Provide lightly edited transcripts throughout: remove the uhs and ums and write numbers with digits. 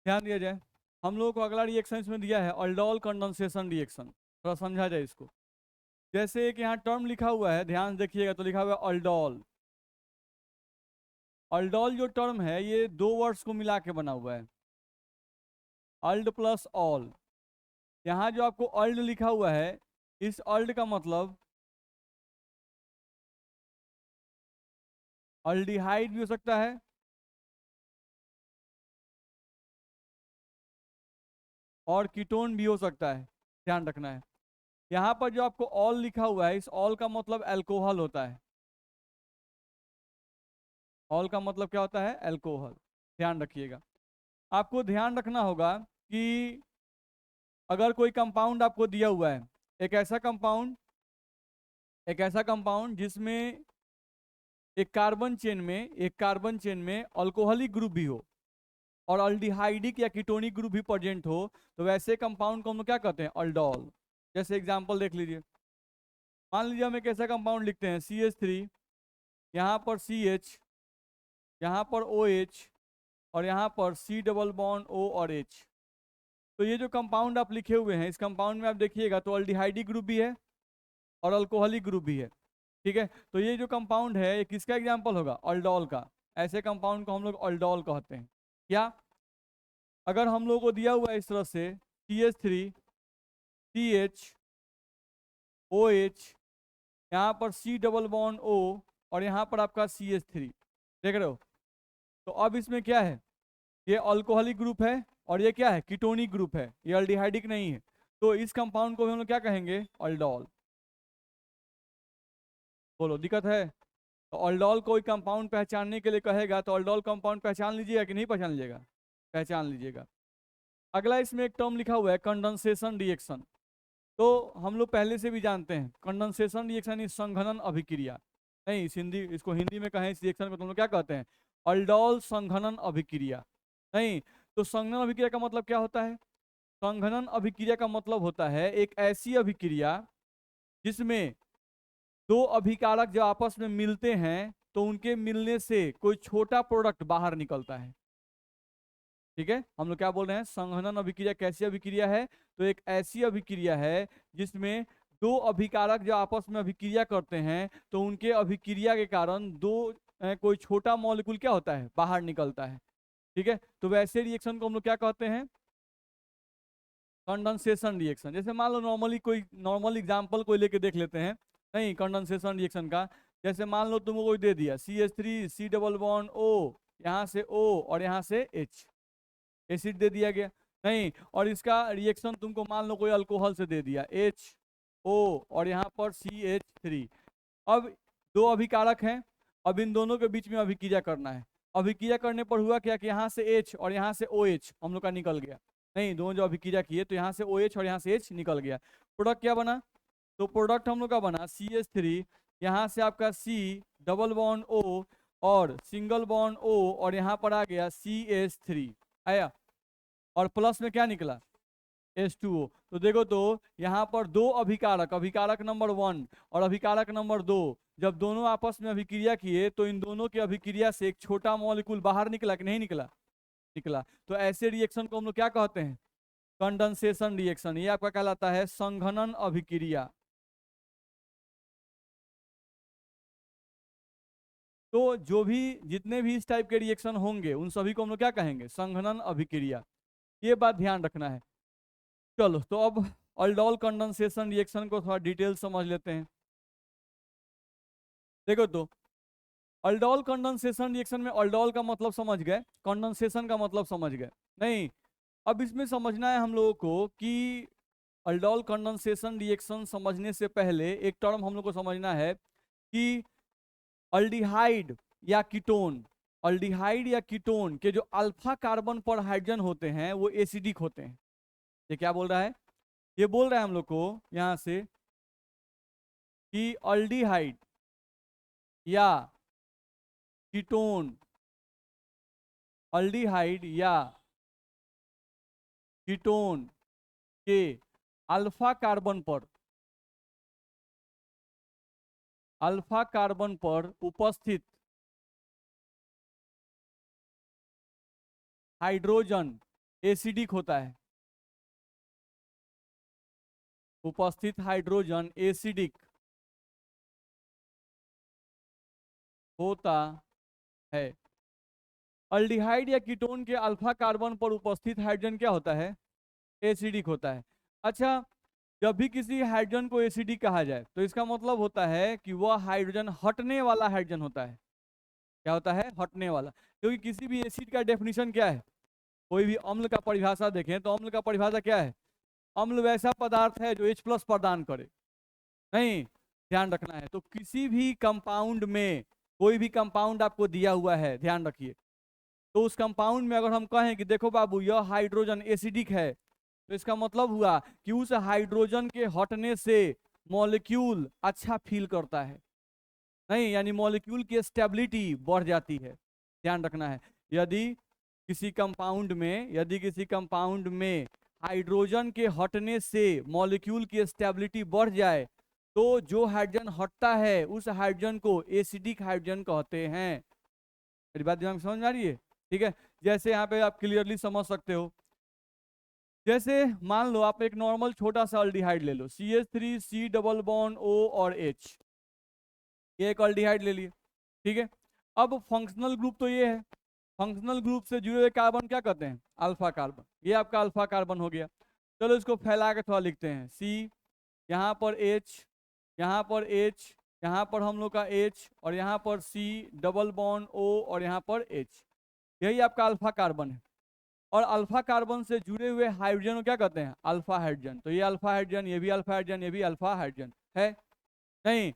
ध्यान दिया जाए। हम लोगों को अगला रिएक्शन इसमें दिया है अल्डोल कंडेंसेशन रिएक्शन। थोड़ा समझा जाए इसको। जैसे एक यहाँ टर्म लिखा हुआ है, ध्यान से देखिएगा, तो लिखा हुआ है अल्डोल। अल्डोल जो टर्म है ये दो वर्ड्स को मिला के बना हुआ है, अल्ड प्लस ऑल। यहाँ जो आपको अल्ड लिखा हुआ है, इस अल्ड का मतलब अल्डिहाइड भी हो सकता है और कीटोन भी हो सकता है, ध्यान रखना है। यहाँ पर जो आपको ऑल लिखा हुआ है, इस ऑल का मतलब अल्कोहल होता है। ऑल का मतलब क्या होता है? अल्कोहल। ध्यान रखिएगा। आपको ध्यान रखना होगा कि अगर कोई कंपाउंड आपको दिया हुआ है, एक ऐसा कंपाउंड जिसमें एक कार्बन चेन में अल्कोहलिक ग्रुप भी हो और अल्डिहाइडिक या कीटोनिक ग्रुप भी प्रेजेंट हो, तो वैसे कंपाउंड को हम लोग क्या कहते हैं? अल्डोल। जैसे एग्जांपल देख लीजिए। मान लीजिए हम एक ऐसा कंपाउंड लिखते हैं CH3, यहाँ पर CH, यहाँ पर OH और यहाँ पर C डबल बॉन्ड O और H। तो ये जो कंपाउंड आप लिखे हुए हैं, इस कंपाउंड में आप देखिएगा तो अल्डिहाइडिक ग्रुप भी है और अल्कोहलिक ग्रुप भी है। ठीक है, तो ये जो कंपाउंड है ये किसका एग्जाम्पल होगा? अल्डोल का। ऐसे कंपाउंड को हम लोग अल्डोल कहते हैं। क्या? अगर हम लोग को दिया हुआ है इस तरह से CH3, CH, OH, यहाँ पर C डबल बॉन्ड O और यहाँ पर आपका CH3, देख रहे हो? तो अब इसमें क्या है? ये अल्कोहलिक ग्रुप है और ये क्या है? कीटोनिक ग्रुप है, ये अल्डिहाइडिक नहीं है। तो इस कंपाउंड को हम लोग क्या कहेंगे? अल्डोल। बोलो, दिक्कत है? तो अल्डोल कोई कंपाउंड पहचानने के लिए कहेगा तो अल्डोल कंपाउंड पहचान लीजिएगा कि नहीं पहचान लीजिएगा? पहचान लीजिएगा। अगला इसमें एक टर्म लिखा हुआ है कंडेंसेशन रिएक्शन। तो हम लोग पहले से भी जानते हैं कंडेंसेशन रिएक्शन इज संघनन अभिक्रिया। नहीं, इसको हिंदी में कहें इस रिएक्शन को तुम लोग क्या कहते हैं? अल्डोल संघनन अभिक्रिया। नहीं, तो संघनन अभिक्रिया का मतलब क्या होता है? संघनन अभिक्रिया का मतलब होता है एक ऐसी अभिक्रिया जिसमें दो अभिकारक जब आपस में मिलते हैं तो उनके मिलने से कोई छोटा प्रोडक्ट बाहर निकलता है। ठीक है, हम लोग क्या बोल रहे हैं? संघनन अभिक्रिया कैसी अभिक्रिया है? तो एक ऐसी अभिक्रिया है जिसमें दो अभिकारक जो आपस में अभिक्रिया करते हैं तो उनके अभिक्रिया के कारण दो कोई छोटा मॉलिक्यूल क्या होता है? बाहर निकलता है। ठीक है, तो वैसे रिएक्शन को हम लोग क्या कहते हैं? Condensation reaction. जैसे मान लो नॉर्मल एग्जांपल कोई लेके देख लेते हैं, नहीं कंडेंसेशन रिएक्शन का। जैसे मान लो तुमको कोई दे दिया CH3, C double bond O, यहाँ से O और यहाँ से H, एसिड दे दिया गया। नहीं, और इसका रिएक्शन तुमको मान लो कोई अल्कोहल से दे दिया HO और यहाँ पर CH3। अब दो अभिकारक हैं, अब इन दोनों के बीच में अभिक्रिया करना है। अभिक्रिया करने पर हुआ क्या कि यहाँ से H और यहाँ से OH हम लोग का निकल गया। नहीं, दोनों जो अभिक्रिया किए तो यहाँ से OH और यहाँ से H निकल गया। प्रोडक्ट क्या बना? तो प्रोडक्ट हम लोग का बना CH3, यहाँ से आपका C डबल बॉन्ड O और सिंगल बॉन्ड O और यहाँ पर आ गया CH3 आया, और प्लस में क्या निकला? H2O। तो देखो तो यहाँ पर दो अभिकारक, अभिकारक नंबर 1 और अभिकारक नंबर 2, जब दोनों आपस में अभिक्रिया किए तो इन दोनों की अभिक्रिया से एक छोटा मॉलिक्यूल बाहर निकला कि नहीं निकला? निकला। तो ऐसे रिएक्शन को हम लोग क्या कहते हैं? Condensation reaction. ये आपका कहलाता है संघनन अभिक्रिया। तो जो भी जितने भी इस टाइप के रिएक्शन होंगे उन सभी को हम लोग क्या कहेंगे? संघनन अभिक्रिया। ये बात ध्यान रखना है। चलो, तो अब अल्डोल कंडेंसेशन रिएक्शन को थोड़ा डिटेल समझ लेते हैं। देखो तो अल्डोल कंडेंसेशन रिएक्शन में अल्डोल का मतलब समझ गए, कंडेंसेशन का मतलब समझ गए? नहीं, अब इसमें समझना है हम लोगों को कि अल्डोल कंडेंसेशन रिएक्शन समझने से पहले एक टर्म हम लोग को समझना है कि अल्डिहाइड या कीटोन, अल्डिहाइड या कीटोन के जो अल्फा कार्बन पर हाइड्रोजन होते हैं वो एसिडिक होते हैं। ये क्या बोल रहा है? ये बोल रहा है हम लोग को यहां से कि अल्डिहाइड या कीटोन, अल्डिहाइड या कीटोन के अल्फा कार्बन पर उपस्थित हाइड्रोजन एसिडिक होता है, उपस्थित हाइड्रोजन एसिडिक होता है। अल्डिहाइड या कीटोन के अल्फा कार्बन पर उपस्थित हाइड्रोजन क्या होता है? एसिडिक होता है। अच्छा, जब भी किसी हाइड्रोजन को एसिडिक कहा जाए तो इसका मतलब होता है कि वह हाइड्रोजन हटने वाला हाइड्रोजन होता है। क्या होता है? हटने वाला। क्योंकि किसी भी एसिड का डेफिनेशन क्या है? कोई भी अम्ल का परिभाषा देखें तो अम्ल का परिभाषा क्या है? अम्ल वैसा पदार्थ है जो H+ प्रदान करे। नहीं, ध्यान रखना है। तो किसी भी कंपाउंड में, कोई भी कंपाउंड आपको दिया हुआ है, ध्यान रखिए, तो उस कंपाउंड में अगर हम कहें कि देखो बाबू यह हाइड्रोजन एसिडिक है, तो इसका मतलब हुआ कि उस हाइड्रोजन के हटने से मॉलिक्यूल अच्छा फील करता है। नहीं, यानी मॉलिक्यूल की स्टेबिलिटी बढ़ जाती है। ध्यान रखना है। यदि किसी कंपाउंड में हाइड्रोजन के हटने से मॉलिक्यूल की स्टेबिलिटी बढ़ जाए तो जो हाइड्रोजन हटता है उस हाइड्रोजन को एसिडिक हाइड्रोजन कहते हैं। मेरी बात दिमाग में समझ में आ रही है? ठीक है। जैसे यहाँ पे आप क्लियरली समझ सकते हो, जैसे मान लो आप एक नॉर्मल छोटा सा अल्डिहाइड ले लो, CH3 C double bond O और H, ये एक अल्डिहाइड ले लिए। ठीक है। अब फंक्शनल ग्रुप तो ये है, फंक्शनल ग्रुप से जुड़े हुए कार्बन क्या कहते हैं? Alpha carbon. ये आपका अल्फा कार्बन हो गया। चलो इसको फैला के थोड़ा लिखते हैं। C, यहाँ पर H, यहाँ पर H, यहाँ पर हम लोग का H, और यहाँ पर C डबल बॉन्ड O, और यहाँ पर H। यही आपका अल्फा कार्बन है। और अल्फा कार्बन से जुड़े हुए हाइड्रोजन को क्या कहते हैं? Alpha hydrogen. तो ये अल्फा हाइड्रोजन, ये भी अल्फा हाइड्रोजन, ये भी अल्फा हाइड्रोजन है। नहीं,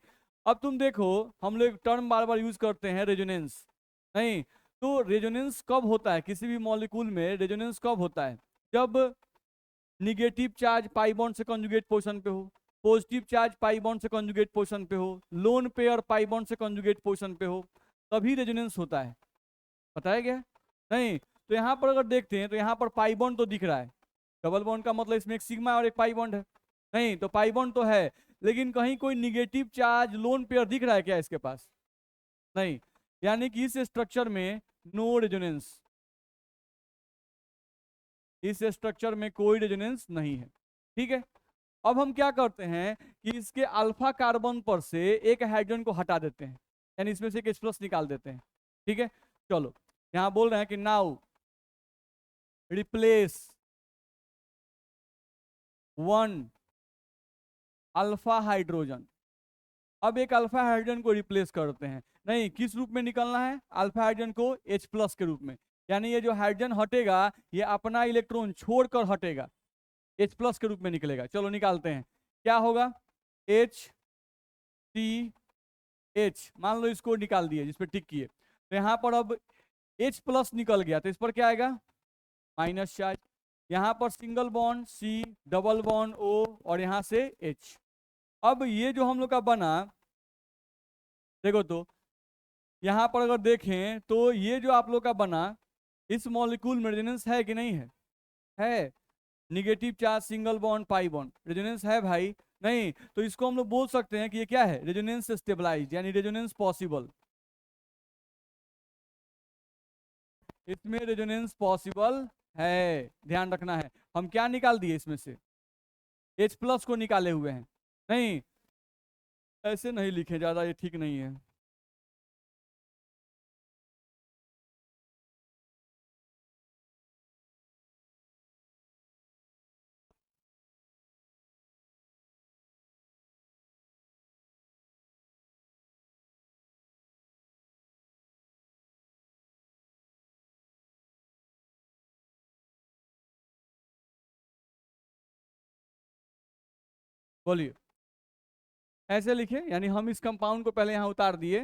अब तुम देखो, हम लोग टर्म बार बार यूज करते हैं, रेजोनेंस। नहीं, तो रेजोनेंस कब होता है किसी भी मॉलिक्यूल में? रेजोनेंस कब होता है? जब निगेटिव चार्ज पाई बॉन्ड से कंजुगेट पोजीशन पे हो, पॉजिटिव चार्ज पाई बॉन्ड से कंजुगेट पोजीशन पे हो, लोन पेयर पाई बॉन्ड से कंजुगेट पोजीशन पे हो, तभी रेजोनेंस होता है। पता है क्या? नहीं, तो यहाँ पर अगर देखते हैं तो यहाँ पर पाई बॉन्ड तो दिख रहा है, डबल बॉन्ड का मतलब इसमें एक सिग्मा और एक पाई बॉन्ड है। नहीं, तो पाई बॉन्ड तो है, लेकिन कहीं कोई निगेटिव चार्ज लोन पेयर दिख रहा है क्या इसके पास? नहीं, यानी कि इस स्ट्रक्चर में नो रेजोनेंस, इस स्ट्रक्चर में कोई रेजोनेंस नहीं है। ठीक है। अब हम क्या करते हैं कि इसके अल्फा कार्बन पर से एक हाइड्रोजन को हटा देते हैं, यानी इसमें से एक H+ निकाल देते हैं। ठीक है। चलो, यहां बोल रहे हैं कि now replace one alpha hydrogen. अब एक अल्फा हाइड्रोजन को रिप्लेस करते हैं। नहीं, किस रूप में निकलना है? अल्फा हाइड्रोजन को H+ के रूप में। यानी ये जो हाइड्रोजन हटेगा ये अपना इलेक्ट्रॉन छोड़कर हटेगा, H+ के रूप में निकलेगा। चलो निकालते हैं, क्या होगा? HCH, मान लो इसको निकाल दिए, जिस पे टिक किए, तो यहाँ पर अब H+ निकल गया, तो इस पर क्या आएगा? Minus charge. यहाँ पर single bond C double bond O, और यहाँ से H। अब ये जो हम लोग का बना, देखो तो यहाँ पर अगर देखें तो ये जो आप लोग का बना, इस मॉलिक्यूल में रेजोनेंस है कि नहीं है? है। Negative charge single bond pi bond, resonance है भाई। नहीं, तो इसको हम लोग बोल सकते हैं कि ये क्या है? रेजोनेंस स्टेबलाइज्ड, यानी रेजोनेंस पॉसिबल। इसमें रेजोनेंस पॉसिबल है। ध्यान रखना है। हम क्या निकाल दिए इसमें से? H+ को निकाले हुए हैं। नहीं, ऐसे नहीं लिखे ज्यादा, ये ठीक नहीं है। बोलिए, ऐसे लिखे, यानी हम इस कंपाउंड को पहले यहाँ उतार दिए,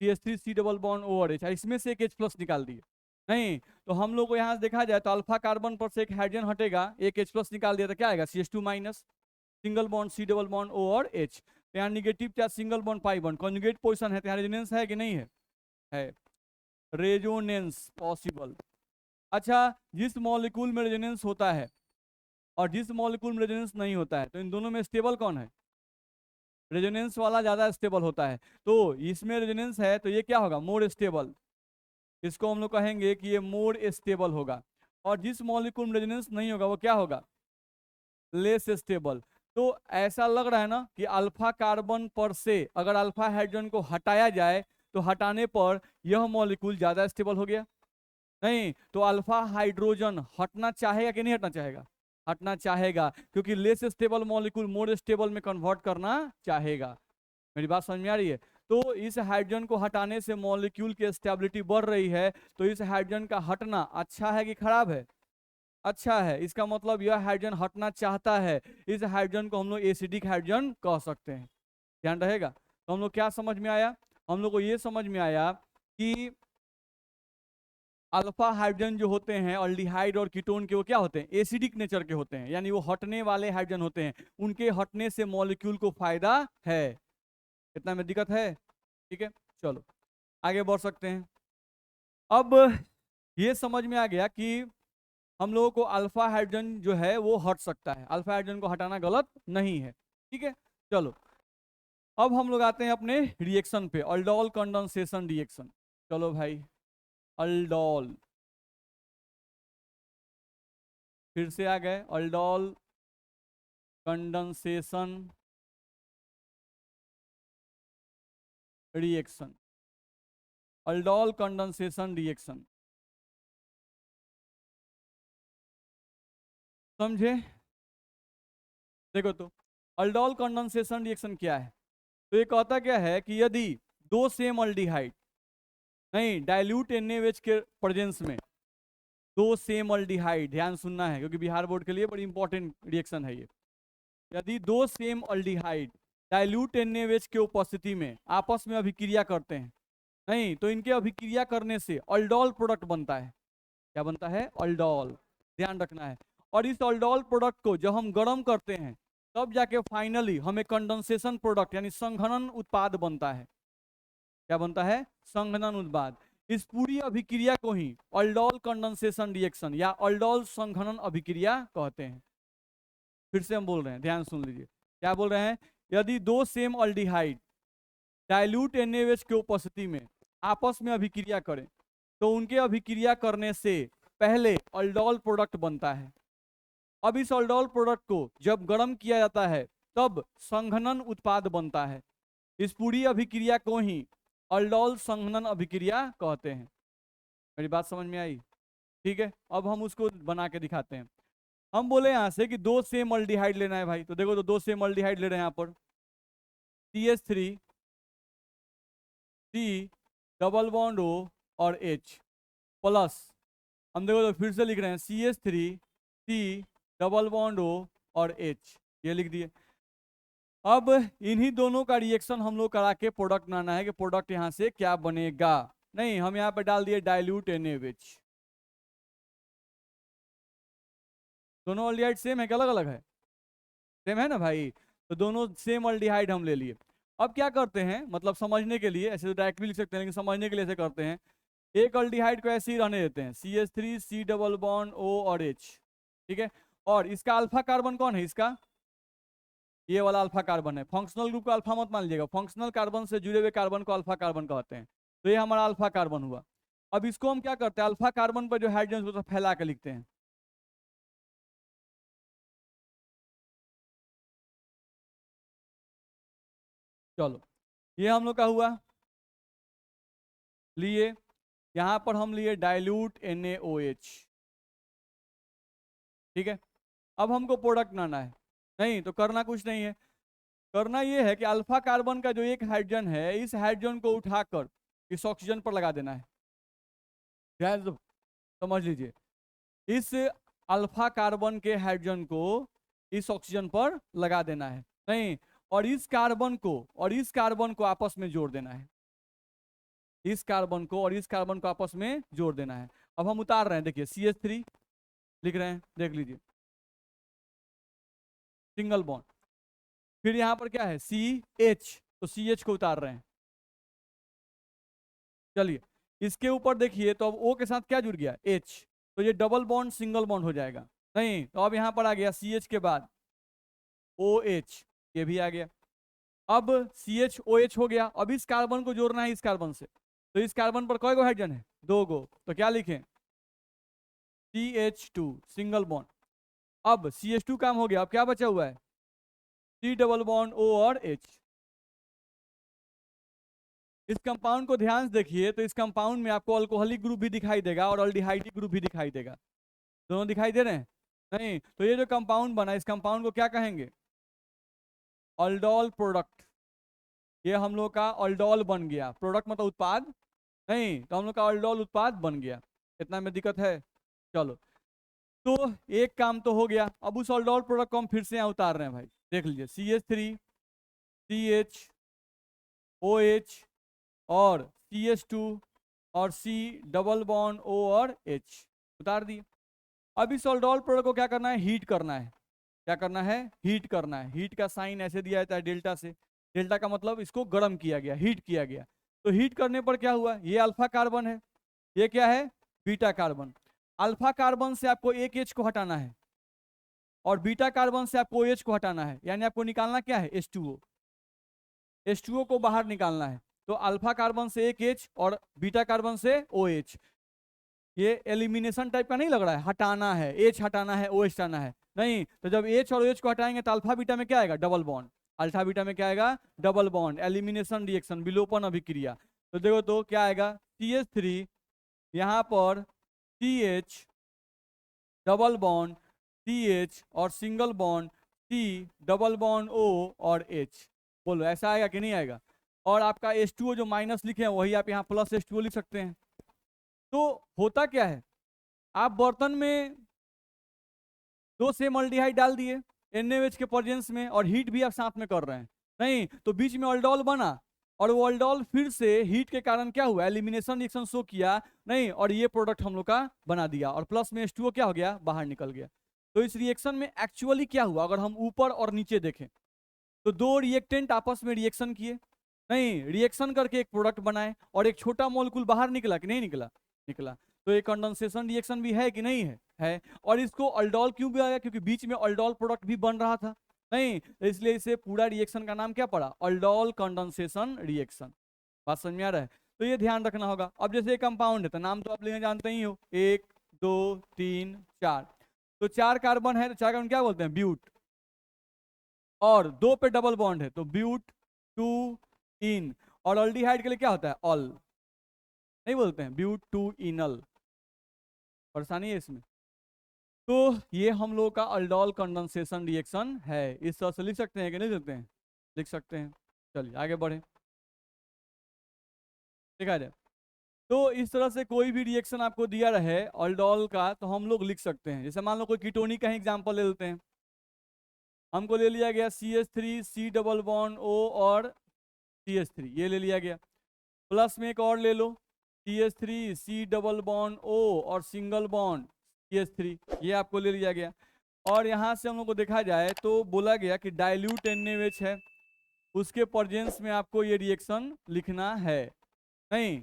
CH3 C double bond O और H, इसमें से एक H+ निकाल दिए। नहीं, तो हम लोग को यहाँ से देखा जाए तो अल्फा कार्बन पर से एक हाइड्रोजन हटेगा, एक H+ निकाल दिया तो क्या आएगा? CH2 minus, single bond C double bond O और H। तो यहाँ negative charge single bond pi bond, conjugate position है, तो यहाँ रेजोनेंस है कि नहीं है? है। Resonance possible. अच्छा, जिस मॉलिक्यूल में रेजोनेंस होता है और जिस मॉलिक्यूल में रेजोनेंस नहीं होता है, तो इन दोनों में स्टेबल कौन है? रेजोनेंस वाला ज्यादा स्टेबल होता है। तो इसमें रेजोनेंस है तो ये क्या होगा? More stable. इसको हम लोग कहेंगे कि ये मोर स्टेबल होगा। और जिस मॉलिक्यूल में रेजोनेंस नहीं होगा वो क्या होगा, लेस स्टेबल। तो ऐसा लग रहा है ना कि अल्फा कार्बन पर से अगर अल्फा हाइड्रोजन को हटाया जाए तो हटाने पर यह मॉलिक्यूल ज्यादा स्टेबल हो गया। नहीं तो अल्फा हाइड्रोजन हटना चाहेगा कि नहीं हटना चाहेगा, हटना चाहेगा, क्योंकि less stable molecule more stable में कन्वर्ट करना चाहेगा। मेरी बात समझ में आ रही है। तो इस हाइड्रोजन को हटाने से मॉलिक्यूल की स्टेबिलिटी बढ़ रही है, तो इस हाइड्रोजन का हटना अच्छा है कि खराब है, अच्छा है। इसका मतलब यह हाइड्रोजन हटना चाहता है। इस हाइड्रोजन को हम लोग एसिडिक हाइड्रोजन कह सकते हैं, ध्यान रहेगा। तो हम लोग क्या समझ में आया, हम लोग को ये समझ में आया कि अल्फा हाइड्रोजन जो होते हैं अल्डिहाइड और कीटोन के, वो क्या होते हैं, एसिडिक नेचर के होते हैं, यानी वो हटने वाले हाइड्रोजन होते हैं। उनके हटने से मॉलिक्यूल को फायदा है। इतना में दिक्कत है, ठीक है। चलो आगे बढ़ सकते हैं। अब ये समझ में आ गया कि हम लोगों को अल्फा हाइड्रोजन जो है वो हट सकता है, अल्फा हाइड्रोजन को हटाना गलत नहीं है, ठीक है। चलो अब हम लोग आते हैं अपने रिएक्शन पे, अल्डोल कंडेंसेशन रिएक्शन। चलो भाई, अल्डोल फिर से आ गए, aldol condensation reaction, aldol condensation reaction, समझे। देखो तो अल्डोल कंडेंसेशन रिएक्शन क्या है। तो ये कहता क्या है कि यदि दो सेम अल्डिहाइड, नहीं डाइल्यूट NaOH के प्रेजेंस में दो सेम अल्डिहाइड, ध्यान सुनना है क्योंकि बिहार बोर्ड के लिए बड़ी इंपॉर्टेंट रिएक्शन है ये। यदि दो सेम अल्डिहाइड डाइल्यूट NaOH के उपस्थिति में आपस में अभिक्रिया करते हैं, नहीं तो इनके अभिक्रिया करने से अल्डोल प्रोडक्ट बनता है। क्या बनता है, अल्डोल, ध्यान रखना है। और इस अल्डोल प्रोडक्ट को जब हम गर्म करते हैं तब जाके फाइनली हमें कंडेंसेशन प्रोडक्ट यानी संघनन उत्पाद बनता है। क्या बनता है, संघनन उत्पाद। इस पूरी अभिक्रिया को ही अल्डोल कंडेंसेशन रिएक्शन या अल्डोल संघनन अभिक्रिया कहते हैं। फिर से हम बोल रहे हैं, ध्यान सुन लीजिए, क्या बोल रहे हैं। यदि दो सेम अल्डिहाइड डाइल्यूट NaOH के उपस्थिति में आपस में अभिक्रिया करें तो उनके अभिक्रिया करने से पहले अल्डोल प्रोडक्ट बनता है। अब इस अल्डोल प्रोडक्ट को जब गर्म किया जाता है तब संघनन उत्पाद बनता है। इस पूरी अभिक्रिया को ही अल्डोल संघनन अभिक्रिया कहते हैं। मेरी बात समझ में आई, ठीक है। अब हम उसको बना के दिखाते हैं। हम बोले यहां से कि दो सेम अल्डिहाइड लेना है भाई, तो देखो तो दो सेम अल्डिहाइड ले रहे हैं यहाँ पर, CH3 C double bond O और H प्लस, हम देखो तो फिर से लिख रहे हैं CH3 C double bond O और H, ये लिख दिए। अब इन्हीं दोनों का रिएक्शन हम लोग करा के प्रोडक्ट बनाना है कि प्रोडक्ट यहाँ से क्या बनेगा। नहीं हम यहाँ पे डाल दिए डाइल्यूट NaOH। दोनों अल्डिहाइड सेम है कि अलग अलग है, सेम है ना भाई। तो दोनों सेम अल्डिहाइड हम ले लिए। अब क्या करते हैं, मतलब समझने के लिए, ऐसे तो डायरेक्ट भी लिख सकते हैं लेकिन समझने के लिए ऐसे करते हैं, एक अल्डिहाइड को ऐसे ही रहने देते हैं, CH3 C double bond O और H, ठीक है। और इसका अल्फा कार्बन कौन है, इसका ये वाला अल्फा कार्बन है। फंक्शनल ग्रुप को अल्फा मत मान लीजिएगा, फंक्शनल कार्बन से जुड़े हुए कार्बन को अल्फा कार्बन कहते हैं। तो ये हमारा अल्फा कार्बन हुआ। अब इसको हम क्या करते हैं, अल्फा कार्बन पर जो हाइड्रोजन को फैला के लिखते हैं। चलो ये हम लोग का हुआ, लिए यहां पर हम लिए डाइल्यूट NaOH, ठीक है। अब हमको प्रोडक्ट बनाना है, नहीं तो करना कुछ नहीं है, करना ये है कि अल्फा कार्बन का जो एक हाइड्रोजन है इस हाइड्रोजन को उठाकर इस ऑक्सीजन पर लगा देना है। ध्यान से समझ लीजिए, इस अल्फा कार्बन के हाइड्रोजन को इस ऑक्सीजन पर लगा देना है, नहीं और इस कार्बन को और इस कार्बन को आपस में जोड़ देना है, इस कार्बन को और इस कार्बन को आपस में जोड़ देना है। अब हम उतार रहे हैं, देखिए CH3 लिख रहे हैं, देख लीजिए सिंगल बॉन्ड, फिर यहां पर क्या है CH, तो CH को उतार रहे हैं। चलिए इसके ऊपर देखिए तो अब O के साथ क्या जुड़ गया H, तो ये डबल बॉन्ड सिंगल बॉन्ड हो जाएगा। नहीं तो अब यहां पर आ गया CH के बाद OH, ये भी आ गया। अब CHOH हो गया। अब इस कार्बन को जोड़ना है इस कार्बन से, तो इस कार्बन पर कई गो हाइड्रोजन है, दो गो, तो क्या लिखें CH2 सिंगल बॉन्ड। अब CH2 काम हो गया, अब क्या बचा हुआ है? C डबल बॉन्ड O और H। इस कंपाउंड को ध्यान से देखिए तो इस कंपाउंड में आपको अल्कोहलिक ग्रुप भी दिखाई देगा और अल्डिहाइडिक ग्रुप भी दिखाई देगा। दोनों दिखाई दे रहे हैं? नहीं, तो ये जो कंपाउंड बना इस कंपाउंड को क्या कहेंगे? Aldol product. ये हम लोग का अल्डोल बन गया। प्रोडक्ट मतलब उत्पाद, नहीं तो हम लोग का अल्डोल उत्पाद बन गया। इतना में दिक्कत है? चलो, तो एक काम तो हो गया। अब उस अल्डोल प्रोडक्ट को हम फिर से यहाँ उतार रहे हैं भाई, देख लीजिए CH3 CH OH और CH2 और C डबल बॉन्ड O और H उतार दिए। अब इस अल्डोल प्रोडक्ट को क्या करना है? हीट करना है। क्या करना है? हीट करना है। हीट का साइन ऐसे दिया जाता है डेल्टा से। डेल्टा का मतलब इसको गर्म किया गया, हीट किया गया। तो हीट करने पर क्या हुआ? ये अल्फा कार्बन है, ये क्या है? Beta carbon. अल्फा कार्बन से आपको एक H को हटाना है और बीटा कार्बन से आपको OH को हटाना है, यानी आपको निकालना क्या है? H2O। H2O को बाहर निकालना है। तो अल्फा कार्बन से एक H और बीटा कार्बन से OH। ये एलिमिनेशन टाइप का नहीं लग रहा है? हटाना है, H हटाना है, OH हटाना है। नहीं, तो जब H और OH को हटाएंगे तो अल्फा बीटा में क्या आएगा? Double bond. अल्फा बीटा में क्या आएगा? Double bond. एलिमिनेशन रिएक्शन, विलोपन अभिक्रिया। तो देखो तो क्या आएगा? CH3 यहाँ पर CH डबल बॉन्ड CH और single bond C double bond O और H। बोलो ऐसा आएगा कि नहीं आएगा? और आपका H2O जो माइनस लिखे हैं वही आप यहाँ प्लस H2O लिख सकते हैं। तो होता क्या है? आप बर्तन में दो सेम अल्डिहाइड डाल दिए NaOH के प्रेजेंस में और हीट भी आप साथ में कर रहे हैं, नहीं तो बीच में अल्डोल बना और वो अल्डोल फिर से हीट के कारण क्या हुआ? एलिमिनेशन रिएक्शन शो किया, नहीं और ये प्रोडक्ट हम लोग का बना दिया और प्लस में H2O क्या हो गया? बाहर निकल गया। तो इस रिएक्शन में एक्चुअली क्या हुआ? अगर हम ऊपर और नीचे देखें तो दो रिएक्टेंट आपस में रिएक्शन किए, नहीं रिएक्शन करके एक प्रोडक्ट बनाए और एक छोटा मॉलिक्यूल बाहर निकला कि नहीं निकला? निकला। तो ये कंडेंसेशन रिएक्शन भी है कि नहीं है? है। और इसको अल्डोल क्यों भी आया? क्योंकि बीच में अल्डोल प्रोडक्ट भी बन रहा था, नहीं तो इसलिए इसे पूरा रिएक्शन का नाम क्या पड़ा? Aldol condensation reaction. बात समझ में आ रहा है? तो ये ध्यान रखना होगा। अब जैसे कंपाउंड है तो नाम तो आप लेना जानते ही हो, 1 2 3 4। तो 4 कार्बन है तो 4 कार्बन क्या बोलते हैं? ब्यूट। और 2 पे डबल बॉन्ड है तो ब्यूट 2 इन। और अल्डिहाइड के लिए क्या होता है? ऑल। नहीं बोलते हैं ब्यूट 2 इनल। परेशानी है इसमें। तो ये हम लोग का अल्डोल कंडेंसेशन रिएक्शन है। इस तरह से लिख सकते हैं कि नहीं लिखते हैं? लिख सकते हैं। चलिए आगे बढ़े, देखा जाए तो इस तरह से कोई भी रिएक्शन आपको दिया रहे अल्डोल का तो हम लोग लिख सकते हैं। जैसे मान लो कोई कीटोनिक का एग्जांपल ले लेते हैं, हमको ले लिया गया CH3 C double bond O और CH3, ये ले लिया गया। प्लस में एक और ले लो CH3 C double bond O और सिंगल बॉन्ड CH3, ये आपको ले लिया गया। और यहाँ से हम लोग को देखा जाए तो बोला गया कि डाइल्यूट NaOH है, उसके प्रेजेंस में आपको ये रिएक्शन लिखना है, नहीं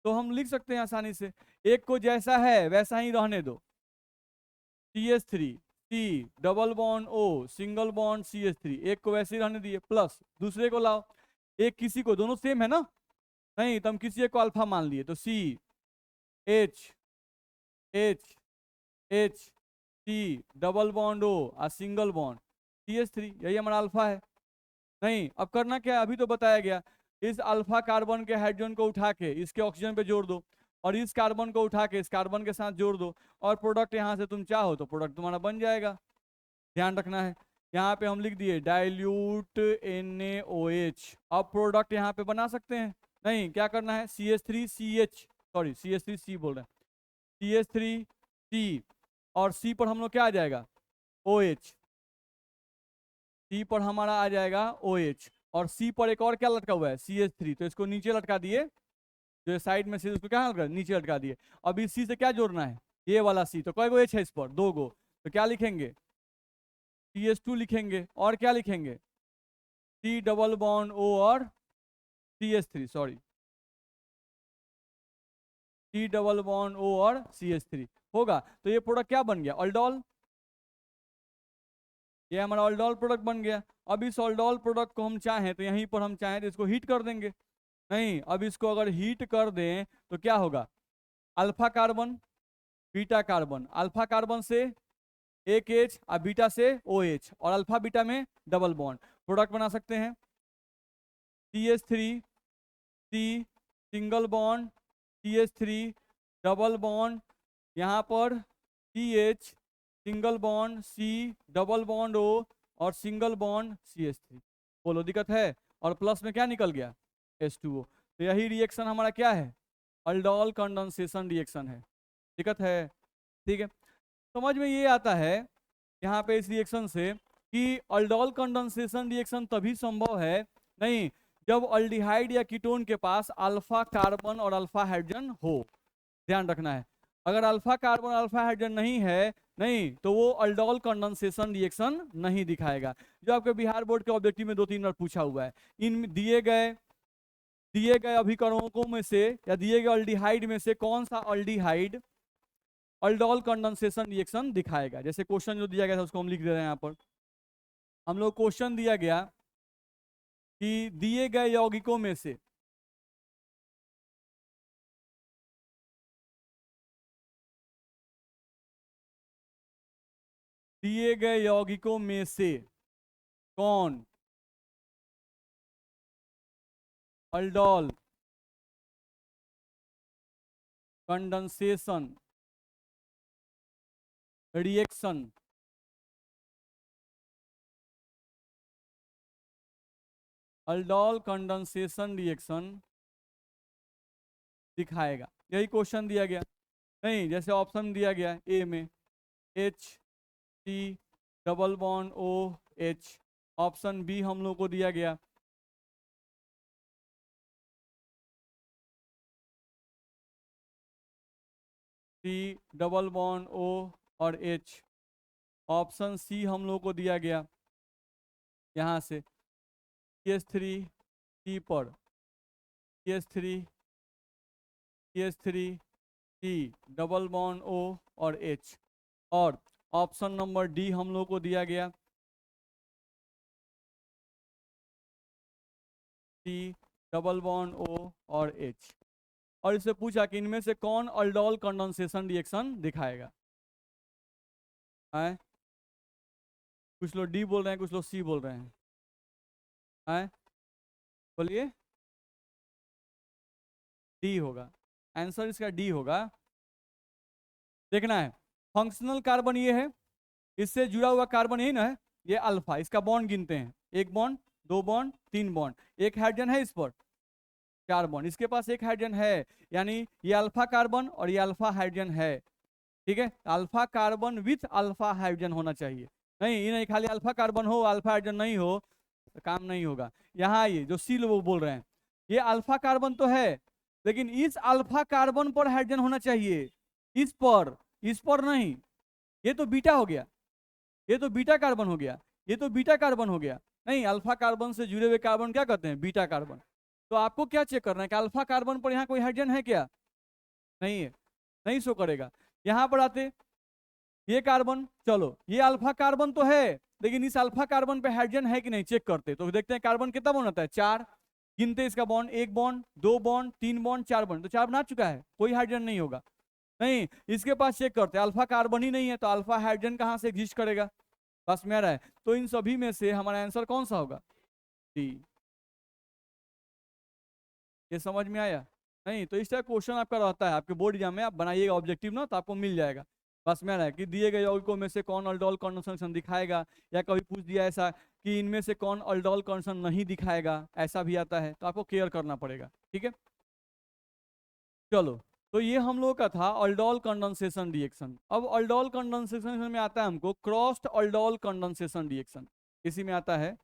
तो हम लिख सकते हैं आसानी से। एक को जैसा है वैसा ही रहने दो, CH3 C double bond O single bond CH3, एक को वैसे ही रहने दिए। प्लस दूसरे को लाओ, एक किसी को, दोनों सेम है ना, नहीं तो हम किसी एक को अल्फा मान लिए तो C H H H C double bond O और सिंगल बॉन्ड CH3, यही हमारा अल्फा है। नहीं अब करना क्या है? अभी तो बताया गया, इस अल्फा कार्बन के हाइड्रोजन को उठा के इसके ऑक्सीजन पे जोड़ दो और इस कार्बन को उठा के इस कार्बन के साथ जोड़ दो और प्रोडक्ट यहाँ से तुम चाहो तो प्रोडक्ट तुम्हारा बन जाएगा। ध्यान रखना है। यहाँ पे हम लिख दिए डाइल्यूट NaOH। अब प्रोडक्ट यहाँ पे बना सकते हैं, नहीं क्या करना है? CH3CH, सॉरी CH3C बोल रहे हैं, CH3C और C पर हम लोग क्या आ जाएगा? OH। C पर हमारा आ जाएगा OH और C पर एक और क्या लटका हुआ है? CH3, तो इसको नीचे लटका दिए, जो साइड में से उसको क्या लटका? नीचे लटका दिए। अब इस C से क्या जोड़ना है? ये वाला C। तो कई गो H है इस पर? 2 गो। तो क्या लिखेंगे? CH2 लिखेंगे और क्या लिखेंगे? C डबल बॉन्ड O और CH3, sorry C double bond O और CH3 होगा। तो ये प्रोडक्ट क्या बन गया? अल्डोल। ये हमारा अल्डोल प्रोडक्ट बन गया। अब इस अल्डोल प्रोडक्ट को हम चाहें तो यहीं पर हम चाहें तो इसको हीट कर देंगे, नहीं अब इसको अगर हीट कर दें तो क्या होगा? Alpha carbon beta carbon, alpha carbon से एक H और बीटा से OH, और अल्फा बीटा में डबल बॉन्ड, प्रोडक्ट बना सकते हैं। CH3 C single bond, CH3 double bond, यहाँ पर CH single bond C double bond O और सिंगल बॉन्ड CH3। बोलो दिक्कत है? और प्लस में क्या निकल गया? H2O। तो यही रिएक्शन हमारा क्या है? अल्डोल कंडेंसेशन रिएक्शन है। दिक्कत है? ठीक है, समझ में ये आता है यहाँ पे इस रिएक्शन से कि अल्डोल कंडेंसेशन रिएक्शन तभी संभव है नहीं जब अल्डिहाइड या कीटोन के पास अल्फा कार्बन और अल्फा हाइड्रोजन हो। ध्यान रखना है, अगर अल्फा कार्बन अल्फा हाइड्रोजन नहीं है नहीं तो वो अल्डोल कंडेंसेशन रिएक्शन नहीं दिखाएगा। जो आपके बिहार बोर्ड के ऑब्जेक्टिव में 2-3 बार पूछा हुआ है, इन दिए गए अभिकरणकों में से या दिए गए अल्डिहाइड में से कौन सा अल्डिहाइड अल्डोल कंडेंसेशन रिएक्शन दिखाएगा। जैसे क्वेश्चन जो दिया गया था उसको हम लिख दे रहे हैं यहाँ पर। हम लोग क्वेश्चन दिया गया कि दिए गए यौगिकों में से कौन अल्डोल कंडेंसेशन रिएक्शन दिखाएगा। यही क्वेश्चन दिया गया नहीं, जैसे ऑप्शन दिया गया ए में H double bond OH, option B हम लोग को दिया गया C डबल बॉन्ड O और H, ऑप्शन सी हम लोग को दिया गया यहाँ से CH3 C पर CH3 C double bond O और H, और ऑप्शन नंबर डी हम लोग को दिया गया C डबल बॉन्ड O और H, और इससे पूछा कि इनमें से कौन अल्डोल कंडेंसेशन रिएक्शन दिखाएगा। है कुछ लोग डी बोल रहे हैं, कुछ लोग सी बोल रहे हैं। है बोलिए, डी होगा आंसर, इसका डी होगा। देखना है फंक्शनल कार्बन ये है, इससे जुड़ा हुआ कार्बन यही ना है, ये अल्फा, इसका बॉन्ड गिनते हैं, एक बॉन्ड, दो बॉन्ड, तीन बॉन्ड, एक हाइड्रोजन है इस पर, चार बॉन्ड, इसके पास एक हाइड्रोजन है, यानी ये अल्फा कार्बन और ये अल्फा हाइड्रोजन है। ठीक है, alpha carbon with alpha hydrogen होना चाहिए, नहीं ये नहीं खाली अल्फा कार्बन हो अल्फा हाइड्रोजन नहीं हो तो काम नहीं होगा। यहाँ ये जो सी लोग बोल रहे हैं, ये अल्फा कार्बन तो है लेकिन इस अल्फा कार्बन पर हाइड्रोजन होना चाहिए, इस पर नहीं। ये तो बीटा हो गया, ये तो बीटा कार्बन हो गया, ये तो बीटा कार्बन हो गया। नहीं, अल्फा कार्बन से जुड़े हुए कार्बन क्या कहते हैं? Beta carbon. तो आपको क्या चेक करना है कि अल्फा कार्बन पर यहाँ कोई हाइड्रोजन है क्या? नहीं है, नहीं शो करेगा। यहाँ पर आते ये कार्बन, चलो ये अल्फा कार्बन तो है लेकिन इस अल्फा कार्बन पे हाइड्रोजन है कि नहीं चेक करते, तो देखते हैं कार्बन कितना बॉन्ड आता है, 4, गिनते इसका बॉन्ड, एक बॉन्ड, दो बॉन्ड, तीन बॉन्ड, चार बॉन्ड, तो 4 बना चुका है, कोई हाइड्रोजन नहीं होगा। नहीं, इसके पास चेक करते हैं अल्फा कार्बन ही नहीं है तो अल्फा हाइड्रोजन कहाँ से एग्जिस्ट करेगा। बस में आ रहा है, तो इन सभी में से हमारा आंसर कौन सा होगा? डी। ये समझ में आया? नहीं तो इस तरह क्वेश्चन आपका रहता है आपके बोर्ड एग्जाम में, आप बनाइएगा ऑब्जेक्टिव ना तो आपको मिल जाएगा। बस में आ रहा है कि दिए गए यौगिकों में से कौन अल्डोल कंडेंसेशन दिखाएगा, या कभी पूछ दिया ऐसा कि इनमें से कौन अल्डोल कंडेंसेशन नहीं दिखाएगा, ऐसा भी आता है तो आपको केयर करना पड़ेगा। ठीक है, चलो तो ये हम लोग का था अल्डोल कंडेंसेशन रिएक्शन। अब अल्डोल कंडेंसेशन में आता है हमको क्रॉस्ड अल्डोल कंडेंसेशन रिएक्शन, इसी में आता है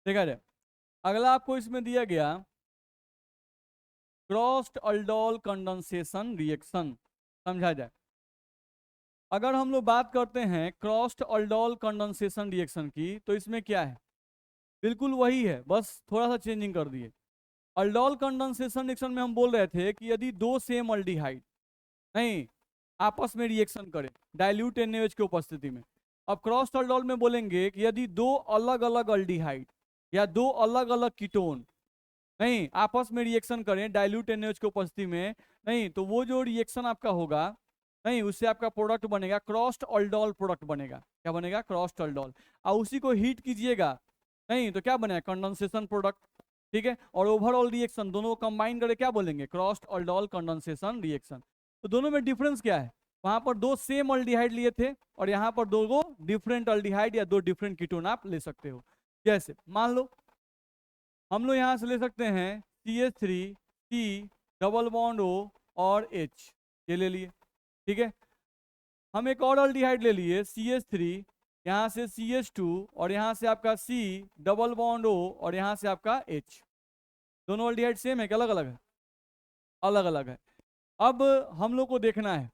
देखा जाए। अगला आपको इसमें दिया गया क्रॉस्ड अल्डोल कंडेंसेशन रिएक्शन, समझा जाए। अगर हम लोग बात करते हैं क्रॉस्ड अल्डोल कंडेंसेशन रिएक्शन की तो इसमें क्या है, बिल्कुल वही है, बस थोड़ा सा चेंजिंग कर दिए। अल्डोल कंडेंसेशन रिएक्शन में हम बोल रहे थे कि यदि दो सेम अल्डिहाइड नहीं आपस में रिएक्शन करें डाइल्यूट NaOH की उपस्थिति में। अब क्रॉस अल्डोल में बोलेंगे कि यदि दो अलग अलग अल्डिहाइड या दो अलग अलग कीटोन नहीं आपस में रिएक्शन करें डाइल्यूट NaOH की उपस्थिति में, नहीं तो वो जो रिएक्शन आपका होगा नहीं उससे आपका प्रोडक्ट बनेगा क्रॉस्ड अल्डोल प्रोडक्ट बनेगा। क्या बनेगा? Crossed aldol. और उसी को हीट कीजिएगा नहीं तो क्या बनेगा? Condensation product. ठीक है, और ओवरऑल रिएक्शन दोनों को कंबाइन करके क्या बोलेंगे? Crossed aldol condensation reaction. तो दोनों में डिफरेंस क्या है? वहां पर दो सेम अल्डिहाइड लिए थे और यहाँ पर दो डिफरेंट अल्डिहाइड या दो डिफरेंट कीटोन आप ले सकते हो। जैसे मान लो हम लोग यहाँ से ले सकते हैं CH3 C double bond O और H, ये ले लिए। ठीक है, हम एक और अल्डिहाइड ले लिए CH3, यहाँ से CH2 और यहाँ से आपका C डबल बॉन्ड O और यहाँ से आपका H। दोनों अल्डिहाइड सेम है कि अलग अलग है? अलग अलग है। अब हम लोग को देखना है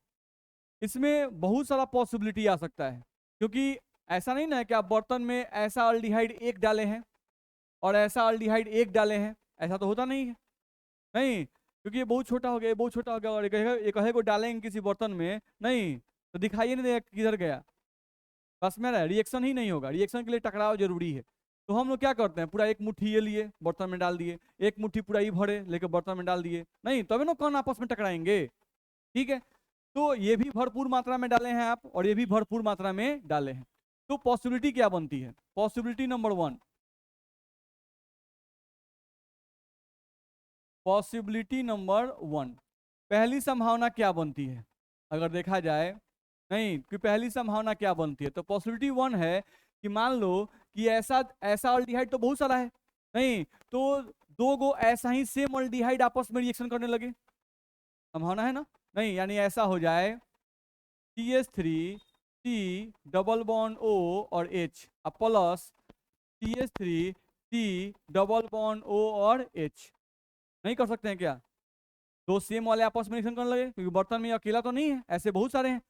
इसमें बहुत सारा पॉसिबिलिटी आ सकता है, क्योंकि ऐसा नहीं ना है कि आप बर्तन में ऐसा अल्डिहाइड एक डाले हैं और ऐसा अल्डिहाइड एक डाले हैं, ऐसा तो होता नहीं है। नहीं, क्योंकि ये बहुत छोटा हो गया, ये बहुत छोटा हो गया और एक को डालेंगे किसी बर्तन में नहीं तो दिखाई नहीं देगा किधर गया, बस में रिएक्शन ही नहीं होगा। रिएक्शन के लिए टकराव जरूरी है। तो हम लोग क्या करते हैं, पूरा एक मुट्ठी ये लिए बर्तन में डाल दिए, एक मुट्ठी पूरा ये भरे लेके बर्तन में डाल दिए, नहीं तभी ना कौन आपस में टकराएंगे। ठीक है, तो ये भी भरपूर मात्रा में डाले हैं आप और ये भी भरपूर मात्रा में डाले हैं। तो पॉसिबिलिटी क्या बनती है? पॉसिबिलिटी नंबर 1, पॉसिबिलिटी नंबर 1, पहली संभावना क्या बनती है अगर देखा जाए? नहीं कि पहली संभावना क्या बनती है, तो पॉसिबिलिटी 1 है कि मान लो कि ऐसा ऐसा अल्डिहाइड तो बहुत सारा है नहीं तो दो गो ऐसा ही सेम अल्डिहाइड आपस में रिएक्शन करने लगे, संभावना है ना? नहीं यानी ऐसा हो जाए CH3 C double bond O और H plus CH3 C double bond O और H। नहीं कर सकते हैं क्या? दो सेम वाले आपस में रिएक्शन करने लगे, क्योंकि बर्तन में अकेला तो नहीं है, ऐसे बहुत सारे हैं।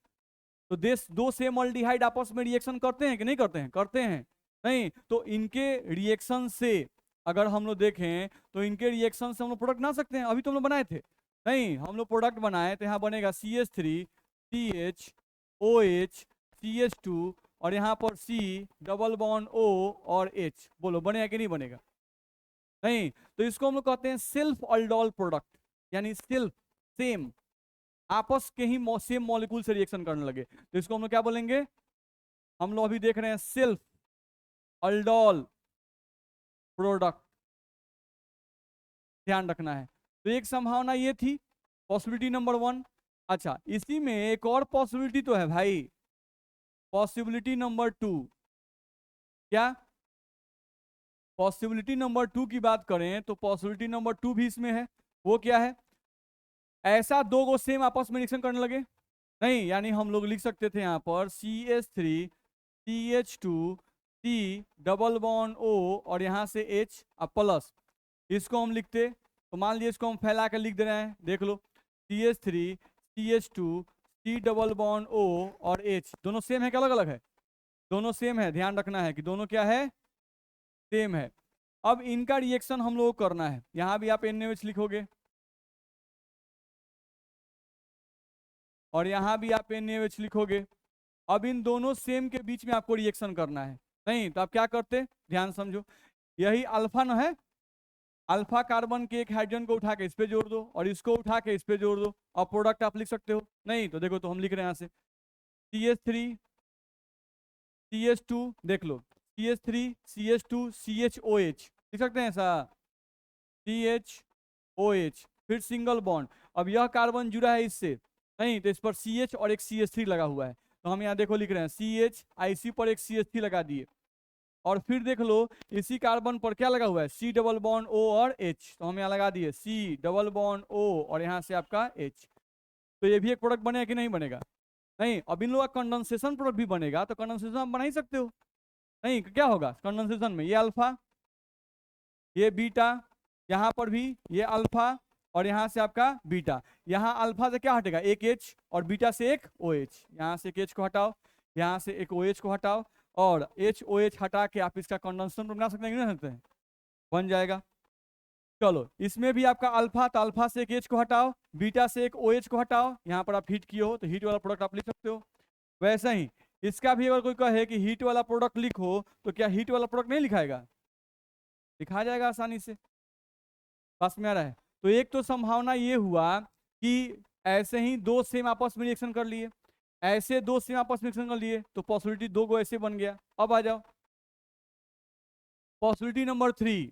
तो दो सेम अल्डिहाइड आपस में रिएक्शन करते हैं कि नहीं करते हैं? करते हैं। नहीं तो इनके रिएक्शन से अगर हम लोग देखें तो इनके रिएक्शन से हम लोग प्रोडक्ट बना सकते हैं। अभी तो हम लोग बनाए थे नहीं, हम लोग प्रोडक्ट बनाए तो यहाँ बनेगा CH3 CH OH CH2 और यहाँ पर C डबल बॉन्ड O और H। बोलो बनेगा कि नहीं बनेगा? नहीं, तो इसको हम लोग कहते हैं सेल्फ अल्डोल प्रोडक्ट, यानी सेल्फ सेम आपस के ही सेम मॉलिक्यूल से रिएक्शन करने लगे, तो इसको हम लोग क्या बोलेंगे? हम लोग अभी देख रहे हैं सेल्फ अल्डोल प्रोडक्ट, ध्यान रखना है। तो एक संभावना ये थी, पॉसिबिलिटी नंबर 1। अच्छा, इसी में एक और पॉसिबिलिटी तो है भाई, पॉसिबिलिटी नंबर 2। क्या पॉसिबिलिटी नंबर 2 की बात करें तो पॉसिबिलिटी नंबर 2 भी इसमें है। वो क्या है? ऐसा दो गो सेम आपस में रिएक्शन करने लगे नहीं, यानी हम लोग लिख सकते थे यहाँ पर CH3 CH2 C double bond O और यहाँ से H प्लस, इसको हम लिखते तो मान लीजिए इसको हम फैला कर लिख दे रहे हैं, देख लो CH3 CH2 C double bond O और H दोनों सेम है कि अलग अलग है? दोनों सेम है, ध्यान रखना है कि दोनों क्या है? सेम है। अब इनका रिएक्शन हम लोग को करना है, यहाँ भी आप NaOH लिखोगे और यहाँ भी आप NaOH लिखोगे। अब इन दोनों सेम के बीच में आपको रिएक्शन करना है नहीं तो आप क्या करते, ध्यान समझो, यही अल्फा न है, अल्फा कार्बन के एक हाइड्रोजन को उठा के इस पे जोड़ दो और इसको उठा के इस पे जोड़ दो और प्रोडक्ट आप लिख सकते हो। नहीं तो देखो, तो हम लिख रहे हैं यहाँ से CH3 CH2, देख लो CH3 CH2 CHOH लिख सकते हैं ऐसा, CHOH फिर सिंगल बॉन्ड। अब यह कार्बन जुड़ा है इससे नहीं तो इस पर CH और एक CH3 लगा हुआ है, तो हम यहाँ देखो लिख रहे हैं CH IC पर एक CH3 लगा दिए और फिर देख लो इसी कार्बन पर क्या लगा हुआ है? C डबल बॉन्ड O और H, तो हम यहाँ लगा दिए C डबल बॉन्ड O और यहाँ से आपका H। तो ये भी एक प्रोडक्ट बनेगा कि नहीं बनेगा? नहीं, अब इन लोगों का कंडेंसेशन प्रोडक्ट भी बनेगा, तो कंडेंसेशन आप बना ही सकते हो नहीं। क्या होगा कंडेंसेशन में? ये अल्फा ये बीटा, यहाँ पर भी ये अल्फा और यहाँ से आपका बीटा। यहाँ अल्फा से क्या हटेगा? एक H और बीटा से एक OH, यहाँ से एक H को हटाओ, यहाँ से एक OH को हटाओ और HOH हटा के आप इसका कंडेंसेशन बना सकते हैं कि नहीं सकते हैं? बन जाएगा। चलो इसमें भी आपका अल्फा, तो अल्फा से एक H को हटाओ, बीटा से एक OH को हटाओ, यहाँ पर आप हीट किए हो तो हीट वाला प्रोडक्ट आप लिख सकते हो। वैसे ही इसका भी अगर कोई कहे कि हीट वाला प्रोडक्ट लिखो तो क्या हीट वाला प्रोडक्ट नहीं लिखाएगा? लिखा जाएगा आसानी से। पास में आ रहा है? तो एक तो संभावना ये हुआ कि ऐसे ही दो सेम आपस में रिएक्शन कर लिए, ऐसे दो सेम आपस में रिएक्शन कर लिए, तो पॉसिबिलिटी दो को ऐसे बन गया। अब आ जाओ possibility number 3।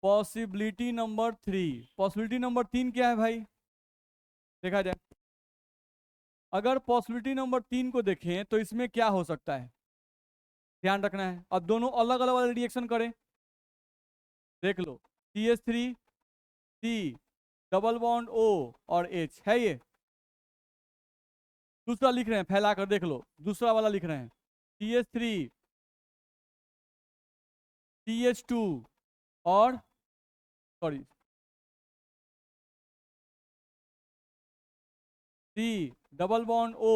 Possibility number 3, possibility number 3 क्या है भाई? देखा जाए, अगर पॉसिबिलिटी नंबर 3 को देखें तो इसमें क्या हो सकता है, ध्यान रखना है। अब दोनों अलग अलग वाले रिएक्शन करें, देख लो CH3 C double bond O और H है ये। दूसरा लिख रहे हैं, फैलाकर देख लो, दूसरा वाला लिख रहे हैं CH3 CH2 और sorry C double bond O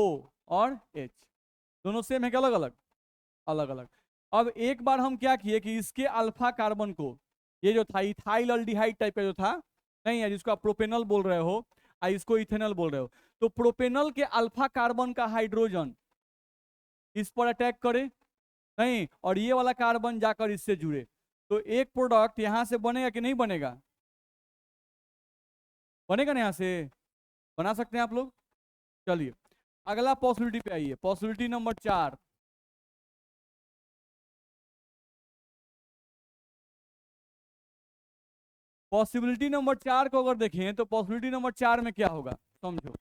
और H, दोनों सेम है कि अलग अलग? अलग अलग। अब एक बार हम क्या किए कि इसके अल्फा कार्बन को, ये जो था इथाइल अल्डिहाइड टाइप का जो था, नहीं है जिसको आप प्रोपेनल बोल रहे हो, इसको इथेनॉल बोल रहे हो, तो प्रोपेनल के अल्फा कार्बन का हाइड्रोजन इस पर अटैक करे, नहीं, और ये वाला कार्बन जाकर इससे जुड़े, तो एक प्रोडक्ट यहां से बनेगा कि नहीं बनेगा? बनेगा ना, यहां से बना सकते हैं आप लोग। चलिए अगला पॉसिबिलिटी पे आइए, पॉसिबिलिटी नंबर 4। पॉसिबिलिटी नंबर 4 को अगर देखें तो पॉसिबिलिटी नंबर 4 में क्या होगा समझो।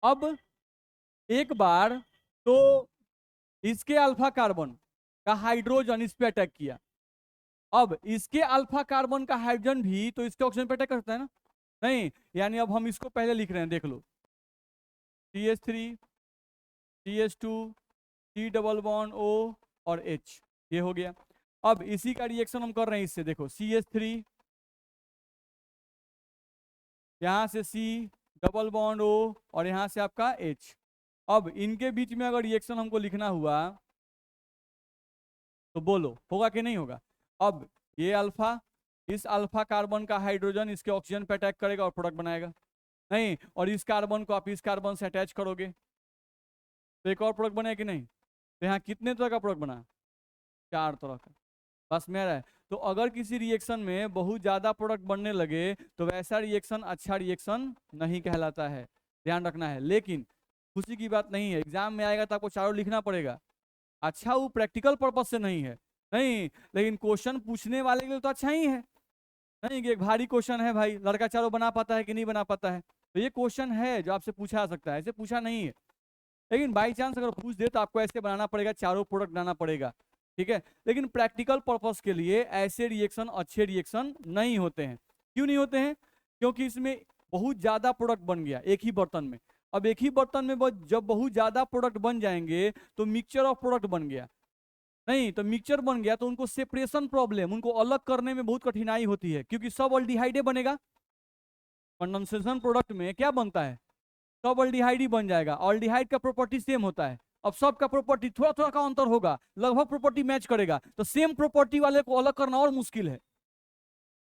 अब एक बार तो इसके अल्फा कार्बन का हाइड्रोजन इस पे अटैक किया, अब इसके अल्फा कार्बन का हाइड्रोजन भी तो इसके ऑक्सीजन पे अटैक करता है ना, नहीं, यानी अब हम इसको पहले लिख रहे हैं, देख लो CH3 CH2 C double bond O और H, ये हो गया। अब इसी का रिएक्शन हम कर रहे हैं इससे, देखो CH3 यहां से C डबल बॉन्ड O और यहां से आपका H। अब इनके बीच में अगर रिएक्शन हमको लिखना हुआ तो बोलो होगा कि नहीं होगा? अब ये अल्फा, इस अल्फा कार्बन का हाइड्रोजन इसके ऑक्सीजन पे अटैक करेगा और प्रोडक्ट बनाएगा, नहीं, और इस कार्बन को आप इस कार्बन से अटैच करोगे तो एक और प्रोडक्ट बनेगा कि नहीं? तो यहाँ कितने तरह का प्रोडक्ट बना? 4 तरह का। बस मेरा है। तो अगर किसी रिएक्शन में बहुत ज्यादा प्रोडक्ट बनने लगे तो वैसा रिएक्शन अच्छा रिएक्शन नहीं कहलाता है, ध्यान रखना है। लेकिन खुशी की बात नहीं है, एग्जाम में आएगा तो आपको चारों लिखना पड़ेगा। अच्छा वो प्रैक्टिकल पर्पज से नहीं है, नहीं, लेकिन क्वेश्चन पूछने वाले के लिए तो अच्छा ही है, नहीं कि एक भारी क्वेश्चन है भाई लड़का चारों बना पाता है कि नहीं बना पाता है, तो ये क्वेश्चन है जो आपसे पूछा जा सकता है, ऐसे पूछा नहीं है। लेकिन बाई चांस अगर पूछ दे तो आपको ऐसे बनाना पड़ेगा, चारों प्रोडक्ट बनाना पड़ेगा, ठीक है। लेकिन प्रैक्टिकल पर्पस के लिए ऐसे रिएक्शन अच्छे रिएक्शन नहीं होते हैं। क्यों नहीं होते हैं? क्योंकि इसमें बहुत ज्यादा प्रोडक्ट बन गया एक ही बर्तन में। अब एक ही बर्तन में जब बहुत ज्यादा प्रोडक्ट बन जाएंगे तो मिक्सचर ऑफ प्रोडक्ट बन गया, नहीं, तो मिक्सचर बन गया तो उनको सेपरेशन प्रॉब्लम, उनको अलग करने में बहुत कठिनाई होती है, क्योंकि सब अल्डिहाइड बनेगा। कंडेंसेशन प्रोडक्ट में क्या बनता है? सब अल्डिहाइड ही बन जाएगा, अल्डिहाइड का प्रॉपर्टी सेम होता है। अब सबका प्रॉपर्टी थोड़ा थोड़ा का अंतर होगा, लगभग प्रॉपर्टी मैच करेगा, तो सेम प्रॉपर्टी वाले को अलग करना और मुश्किल है।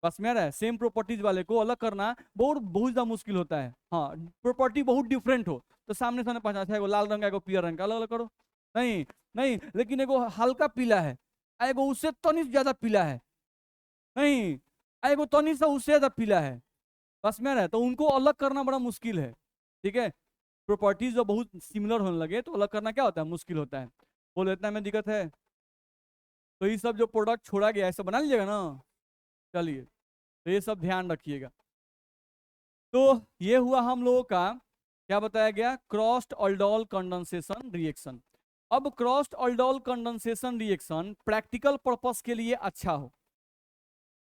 बस मेरा है, सेम प्रॉपर्टीज वाले को अलग करना बहुत बहुत ज्यादा मुश्किल होता है। हाँ, प्रॉपर्टी बहुत डिफरेंट हो तो सामने सामने पहचान, एगो लाल रंग का एगो पीला रंग का, अलग अलग करो, नहीं नहीं, लेकिन एगो हल्का पीला है, एगो उससे तनी ज्यादा पीला है, नहीं, एगो तनी सा उससे ज्यादा पीला है, बस मेरा है, तो उनको अलग करना बड़ा मुश्किल है, ठीक है। प्रॉपर्टीज जो बहुत सिमिलर होने लगे तो अलग करना क्या होता है, मुश्किल होता है। बोलो इतना में दिक्कत है? तो ये सब जो प्रोडक्ट छोड़ा गया है सब बना लीजिएगा ना। चलिए तो ये सब ध्यान रखिएगा। तो ये हुआ हम लोगों का क्या बताया गया, क्रॉस्ड ऑल्डोल कंडेंसेशन रिएक्शन। अब crossed aldol condensation reaction practical purpose के लिए अच्छा हो,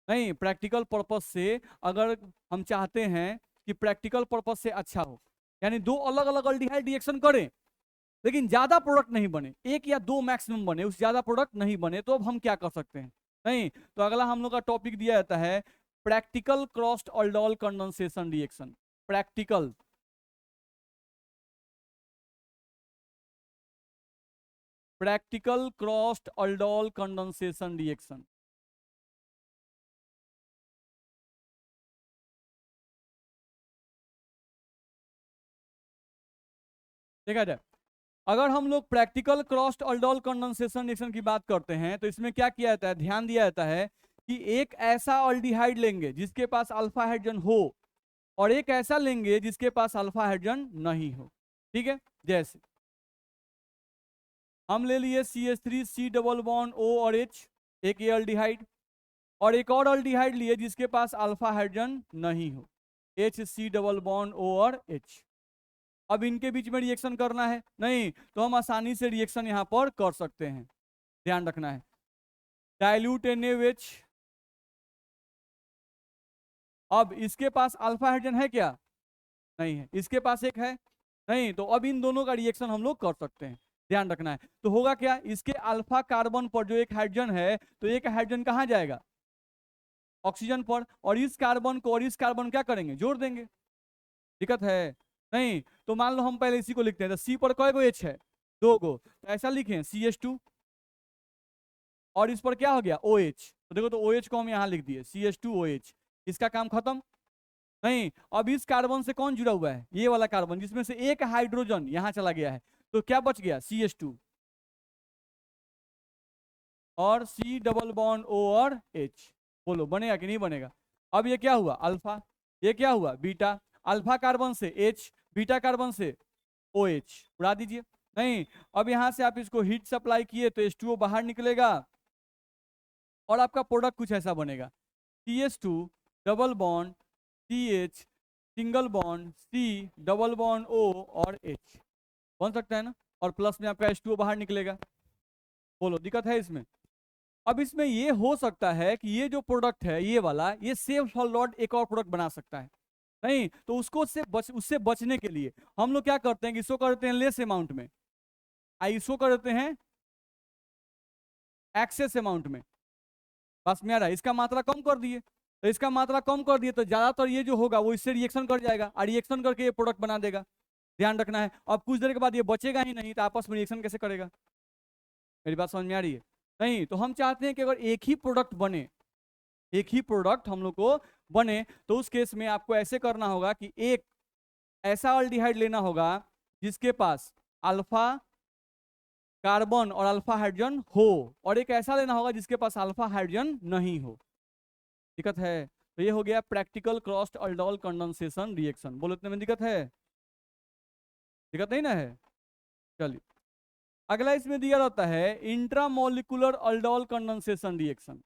नहीं, प्रैक्टिकल पर्पस से अगर हम चाहते हैं कि प्रैक्टिकल पर्पस से अच्छा हो, यानी दो अलग अलग अल्डिहाइड रिएक्शन करें लेकिन ज्यादा प्रोडक्ट नहीं बने, एक या दो मैक्सिमम बने, उस ज्यादा प्रोडक्ट नहीं बने, तो अब हम क्या कर सकते हैं? नहीं, तो अगला हम लोग का टॉपिक दिया जाता है practical crossed aldol condensation reaction. Practical crossed aldol condensation reaction. देखा जाए, अगर हम लोग practical crossed aldol condensation reaction की बात करते हैं तो इसमें क्या किया जाता है, ध्यान दिया जाता है कि एक ऐसा अल्डिहाइड लेंगे जिसके पास अल्फा हाइड्रोजन हो और एक ऐसा लेंगे जिसके पास अल्फा हाइड्रोजन नहीं हो। ठीक है, जैसे हम ले लिए CH3 C double bond O और H, एक ये अल्डिहाइड, और एक और अल्डिहाइड लिए जिसके पास अल्फा हाइड्रोजन नहीं हो, HC डबल बॉन्ड O और H। अब इनके बीच में रिएक्शन करना है नहीं, तो हम आसानी से रिएक्शन यहां पर कर सकते हैं। ध्यान रखना है, डाइल्यूट NaOH। अब इसके पास अल्फा हाइड्रोजन है क्या, नहीं है, इसके पास एक है नहीं, तो अब इन दोनों का रिएक्शन हम लोग कर सकते हैं। ध्यान रखना है, तो होगा क्या, इसके अल्फा कार्बन पर जो एक हाइड्रोजन है तो एक हाइड्रोजन कहां जाएगा, ऑक्सीजन पर, और इस कार्बन को और इस कार्बन क्या करेंगे, जोड़ देंगे। दिक्कत है नहीं, तो मान लो हम पहले इसी को लिखते हैं, तो सी पर कय गो H है, 2 गो, तो ऐसा लिखें CH2, और इस पर क्या हो गया OH, तो देखो तो OH को हम यहां लिख दिए CH2OH, इसका काम खत्म। नहीं, अब इस कार्बन से कौन जुड़ा हुआ है, ये वाला कार्बन जिसमें से एक हाइड्रोजन यहां चला गया है, तो क्या बच गया CH2 और C डबल बॉन्ड O और H। बोलो बनेगा कि नहीं बनेगा। अब ये क्या हुआ अल्फा, ये क्या हुआ बीटा, अल्फा कार्बन से H, बीटा कार्बन से OH, उड़ा दीजिए। नहीं, अब यहां से आप इसको हीट सप्लाई किए तो H2O बाहर निकलेगा और आपका प्रोडक्ट कुछ ऐसा बनेगा, CH2 double bond CH single bond C double bond O और H, बन सकता है ना, और प्लस में आपका H2O बाहर निकलेगा। बोलो दिक्कत है इसमें। अब इसमें ये हो सकता है कि ये जो प्रोडक्ट है ये वाला, ये सेम सॉल्ट एक और प्रोडक्ट बना सकता है, नहीं तो उसको उससे बचने के लिए हम लोग क्या करते हैं कि इसको करते हैं लेस अमाउंट में, इसको करते हैं एक्सेस अमाउंट में, बस में आ रहा है, इसका मात्रा कम कर दिए, तो इसका मात्रा कम कर दिए तो ज्यादातर ये जो होगा वो इससे रिएक्शन कर जाएगा और रिएक्शन करके ये प्रोडक्ट बना देगा। ध्यान रखना है, अब कुछ देर के बाद ये बचेगा ही नहीं तो आपस में रिएक्शन कैसे करेगा, मेरी बात समझ में आ रही है। नहीं, तो हम चाहते हैं कि अगर एक ही प्रोडक्ट बने, एक ही प्रोडक्ट हम लोग को बने, तो उस केस में आपको ऐसे करना होगा कि एक ऐसा अल्डिहाइड लेना होगा जिसके पास अल्फा कार्बन और अल्फा हाइड्रोजन हो, और एक ऐसा लेना होगा जिसके पास अल्फा हाइड्रोजन नहीं हो। दिक्कत है, तो ये हो गया practical crossed aldol condensation reaction. बोलो इतने में दिक्कत है, दिक्कत नहीं ना है। चलिए अगला इसमें दिया रहता है इंट्रामोलिकुलर अल्डोल कंडेंसेशन रिएक्शन।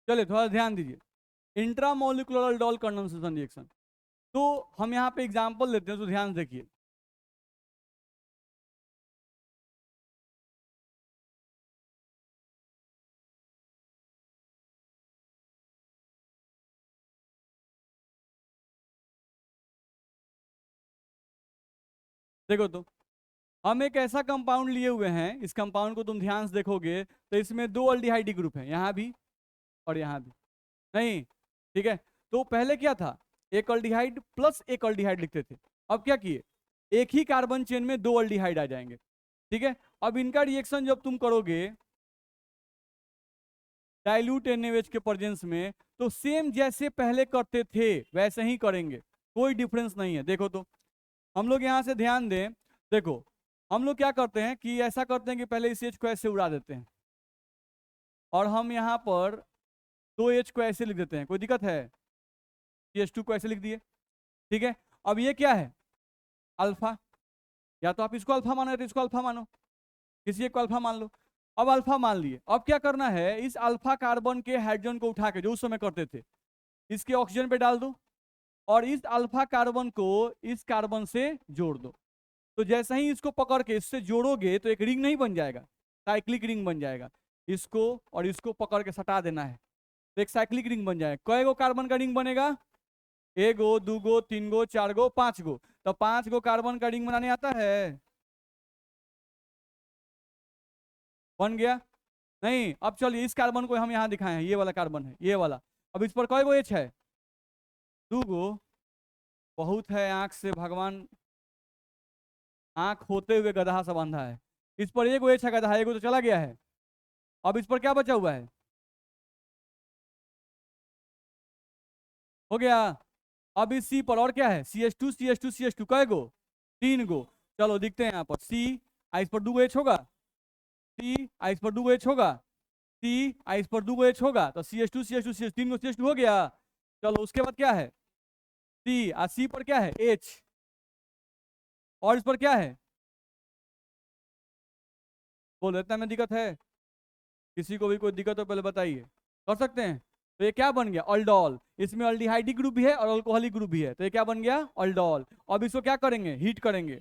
चलिए थोड़ा ध्यान दीजिए, इंट्रामोलिकुलर अल्डोल कंडेंसेशन रिएक्शन, तो हम यहाँ पे एग्जांपल लेते हैं, तो ध्यान से देखिए। देखो तो हम एक ऐसा कंपाउंड लिए हुए हैं, इस कंपाउंड को तुम ध्यान से देखोगे तो इसमें 2 अल्डिहाइड ग्रुप है, यहाँ भी और यहाँ भी, नहीं ठीक है। तो पहले क्या था, एक अल्डिहाइड प्लस एक अल्डिहाइड लिखते थे, अब क्या किए, एक ही कार्बन चेन में 2 अल्डिहाइड आ जाएंगे। ठीक है, अब इनका रिएक्शन जब तुम करोगे डाइल्यूट NaOH के प्रेजेंस में, तो सेम जैसे पहले करते थे वैसे ही करेंगे, कोई डिफरेंस नहीं है। देखो तो हम लोग यहाँ से ध्यान दें, देखो हम लोग क्या करते हैं कि ऐसा करते हैं कि पहले इस H को ऐसे उड़ा देते हैं और हम यहाँ पर 2H को ऐसे लिख देते हैं, कोई दिक्कत है, CH2 को ऐसे लिख दिए। ठीक है, अब ये क्या है अल्फा, या तो आप इसको अल्फा मानो या तो इसको अल्फा मानो, किसी एक को अल्फा मान लो। अब अल्फा मान लिए, अब क्या करना है, इस अल्फा कार्बन के हाइड्रोजन को उठा के जो उस समय करते थे इसके ऑक्सीजन पे डाल दो और इस अल्फा कार्बन को इस कार्बन से जोड़ दो। तो जैसे ही इसको पकड़ के इससे जोड़ोगे तो एक रिंग नहीं बन जाएगा, साइक्लिक रिंग बन जाएगा। इसको और इसको पकड़ के सटा देना है, तो एक साइक्लिक रिंग बन जाए। कई गो कार्बन का रिंग बनेगा? 1 गो, 2 गो, 3 गो, 4 गो, 5 गो। तो 5 गो कार्बन का रिंग बनाने आता है? बन गया? नहीं। अब चलिए इस कार्बन को हम यहाँ दिखाए हैं, ये वाला कार्बन है, ये वाला। अब इस पर कई गो एच है? 2 गो। बहुत है, आंख से भगवान, आंख होते हुए गधा सा बांधा है। इस पर एक गो एच है, गधा एगो तो चला गया है। अब इस पर क्या बचा हुआ है? हो गया। अब इस सी पर और क्या है? CH2 CH2 CH2 कई गो? 3 गो। चलो दिखते हैं यहाँ पर। सी, इस पर 2 गो एच होगा। सी, इस पर 2 गो एच होगा। सी, इस पर 2 गो एच होगा। तो CH2 CH2 CH2 3 गो CH2 हो गया। चलो उसके बाद क्या है? सी, सी पर क्या है? एच। और इस पर क्या है? बोलो, इतना में दिक्कत है? किसी को भी कोई दिक्कत हो पहले बताइए। कर सकते हैं? तो ये क्या बन गया? अल्डोल। इसमें अल्डिहाइडिक ग्रुप भी है और अल्कोहलिक ग्रुप भी है, तो ये क्या बन गया? अल्डोल। अब इसको क्या करेंगे? हीट करेंगे।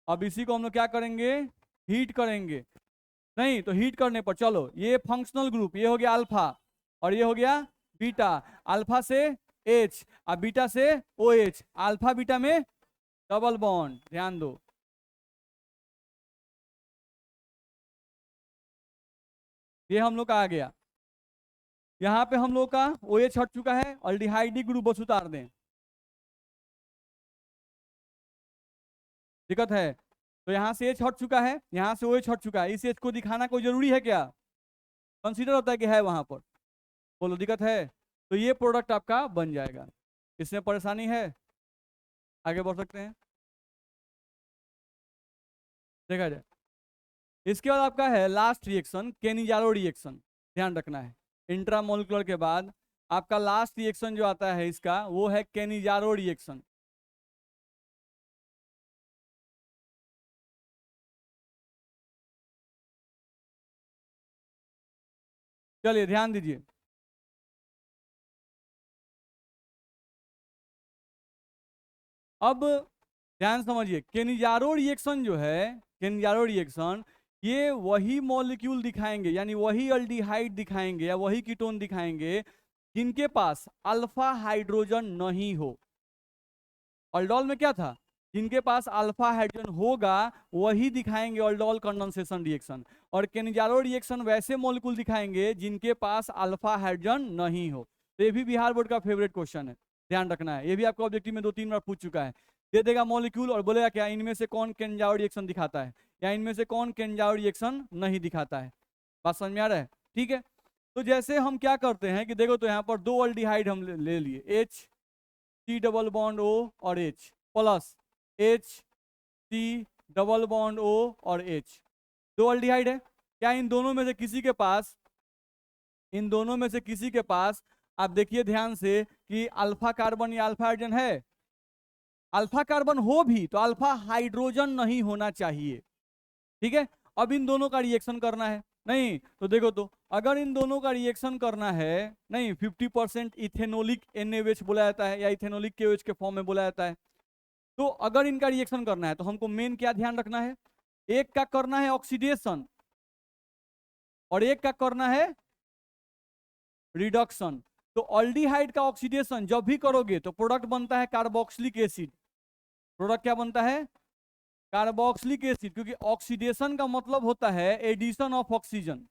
अब इसी को हम लोग क्या करेंगे? हीट करेंगे। नहीं तो हीट करने पर चलो, ये फंक्शनल ग्रुप, ये हो गया अल्फा और ये हो गया बीटा। अल्फा से एच और बीटा से ओ एच, अल्फा बीटा में डबल बॉन्ड। ध्यान दो, ये हम लोग का आ गया। यहाँ पे हम लोग का ओ एच हट चुका है, अल्डिहाइडिक ग्रुप बस उतार दें। दिक्कत है? तो यहाँ से एच हट चुका है, यहाँ से ओ एच हट चुका है। इस एच को दिखाना कोई जरूरी है क्या? कंसीडर होता है कि है वहां पर। बोलो, दिक्कत है? तो ये प्रोडक्ट आपका बन जाएगा। इसमें परेशानी है? आगे बढ़ सकते हैं, देखा जाए। इसके बाद आपका है लास्ट रिएक्शन, केनिजारो रिएक्शन। ध्यान रखना है, इंट्रामोलिकुलर के बाद आपका लास्ट रिएक्शन जो आता है इसका, वो है केनिजारो रिएक्शन। चलिए ध्यान दीजिए। अब ध्यान समझिए, केनिजारो रिएक्शन जो है, केनिजारो रिएक्शन, ये वही मॉलिक्यूल दिखाएंगे, यानी वही अल्डिहाइड दिखाएंगे या वही कीटोन दिखाएंगे जिनके पास अल्फा हाइड्रोजन नहीं हो। अल्डोल में क्या था? जिनके पास अल्फा हाइड्रोजन होगा वही दिखाएंगे अल्डोल कंडेंसेशन रिएक्शन। और केनिजारो रिएक्शन वैसे मॉलिक्यूल दिखाएंगे जिनके पास अल्फा हाइड्रोजन नहीं हो। तो ये भी बिहार बोर्ड का फेवरेट क्वेश्चन है, ध्यान रखना है। ये भी आपको ऑब्जेक्टिव में 2-3 बार पूछ चुका है। दे देगा मॉलिक्यूल और बोलेगा क्या इनमें से कौन केनिजारो रिएक्शन दिखाता है या इनमें से कौन केनिजारो रिएक्शन नहीं दिखाता है। बात समझ में आ रहा है? ठीक है। तो जैसे हम क्या करते हैं कि देखो, तो यहाँ पर 2 अल्डिहाइड हम ले लिए, H C double bond O और H, plus H C double bond O और एच। 2 अल्डिहाइड है। क्या इन दोनों में से किसी के पास, इन दोनों में से किसी के पास, आप देखिए ध्यान से कि अल्फा कार्बन या अल्फा हाइड्रोजन है? अल्फा कार्बन हो भी तो अल्फा हाइड्रोजन नहीं होना चाहिए। ठीक है। अब इन दोनों का रिएक्शन करना है। नहीं तो देखो, तो अगर इन दोनों का रिएक्शन करना है, नहीं 50% इथेनोलिक NaOH बोला जाता है या इथेनोलिक KOH के फॉर्म में बोला जाता है। तो अगर इनका रिएक्शन करना है तो हमको मेन क्या ध्यान रखना है? एक का करना है ऑक्सीडेशन और एक का करना है रिडक्शन। तो अल्डिहाइड का ऑक्सीडेशन जब भी करोगे तो प्रोडक्ट बनता है कार्बोक्सिलिक एसिड। प्रोडक्ट क्या बनता है? कार्बोक्सिलिक एसिड, क्योंकि ऑक्सीडेशन का मतलब होता है एडिशन ऑफ ऑक्सीजन।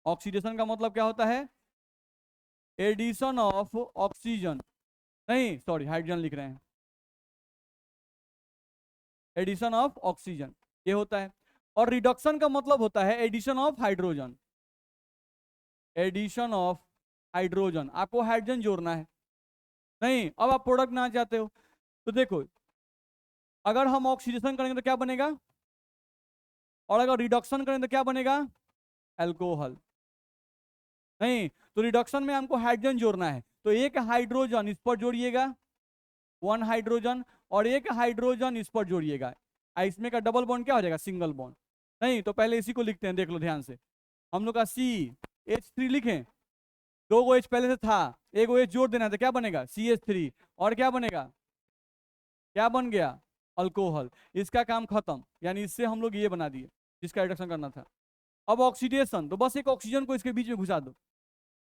ऑक्सीडेशन का मतलब क्या होता है? Addition of oxygen. नहीं सॉरी, हाइड्रोजन लिख रहे हैं, एडिशन ऑफ ऑक्सीजन ये होता है। और रिडक्शन का मतलब होता है addition of hydrogen. Addition of hydrogen, आपको हाइड्रोजन जोड़ना है। नहीं, अब आप प्रोडक्ट ना चाहते हो तो देखो, अगर हम ऑक्सीडेशन करेंगे तो क्या बनेगा, और अगर रिडक्शन करेंगे तो क्या बनेगा? अल्कोहल। नहीं तो रिडक्शन में हमको हाइड्रोजन जोड़ना है, तो एक हाइड्रोजन इस पर जोड़िएगा, 1 हाइड्रोजन, और एक हाइड्रोजन इस पर जोड़िएगा। इसमें का डबल बॉन्ड क्या हो जाएगा? Single bond. नहीं तो पहले इसी को लिखते हैं, देख लो ध्यान से। हम लोग का CH3 लिखें, 2 गो H पहले से था, एक गो H जोड़ देना है तो क्या बनेगा? CH3। और क्या बनेगा? क्या बन गया? अल्कोहल। इसका काम खत्म, यानी इससे हम लोग ये बना दिए जिसका रिडक्शन करना था। अब ऑक्सीडेशन, तो बस एक ऑक्सीजन को इसके बीच में घुसा दो।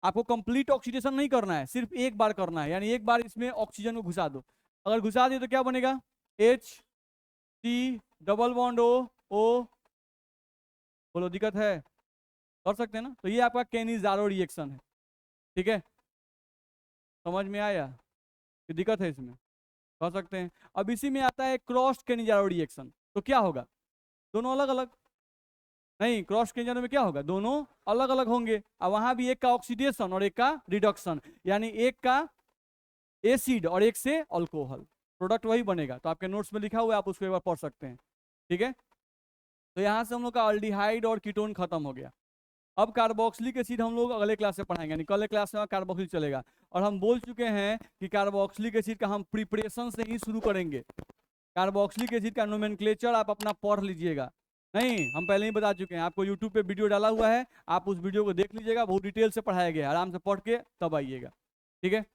आपको कंप्लीट ऑक्सीडेशन नहीं करना है, सिर्फ एक बार करना है, यानी एक बार इसमें ऑक्सीजन को घुसा दो। अगर घुसा दिए तो क्या बनेगा, H+C+O। बोलो दिक्कत है, कर सकते हैं ना। तो ये आपका केनिज़ारो रिएक्शन है, ठीक है, समझ में आया कि दिक्कत है इसमें, कर सकते हैं। अब इसी में आता है क्रॉस केनिज़ारो रिएक्शन, तो क्या होगा, दोनों अलग अलग नहीं, क्रॉस केनिज़ारो में क्या होगा, दोनों अलग अलग होंगे। अब वहां भी एक का ऑक्सीडेशन और एक का रिडक्शन, यानी एक का एसिड और एक से अल्कोहल, प्रोडक्ट वही बनेगा। तो आपके नोट्स में लिखा हुआ है, आप उसको एक बार पढ़ सकते हैं, ठीक है। तो यहाँ से हम लोग का अल्डिहाइड और कीटोन खत्म हो गया। अब कार्बोक्सिलिक एसिड हम लोग अगले क्लास में पढ़ाएंगे, यानी कल क्लास में कार्बोक्सिलिक चलेगा। और हम बोल चुके हैं कि कार्बोक्सिलिक एसिड का हम प्रिपरेशन से ही शुरू करेंगे। कार्बोक्सिलिक एसिड का नोमेनक्लेचर आप अपना पढ़ लीजिएगा, नहीं हम पहले ही बता चुके हैं, आपको यूट्यूब पे वीडियो डाला हुआ है, आप उस वीडियो को देख लीजिएगा, बहुत डिटेल से पढ़ाया गया है, आराम से पढ़ के तब आइएगा, ठीक है।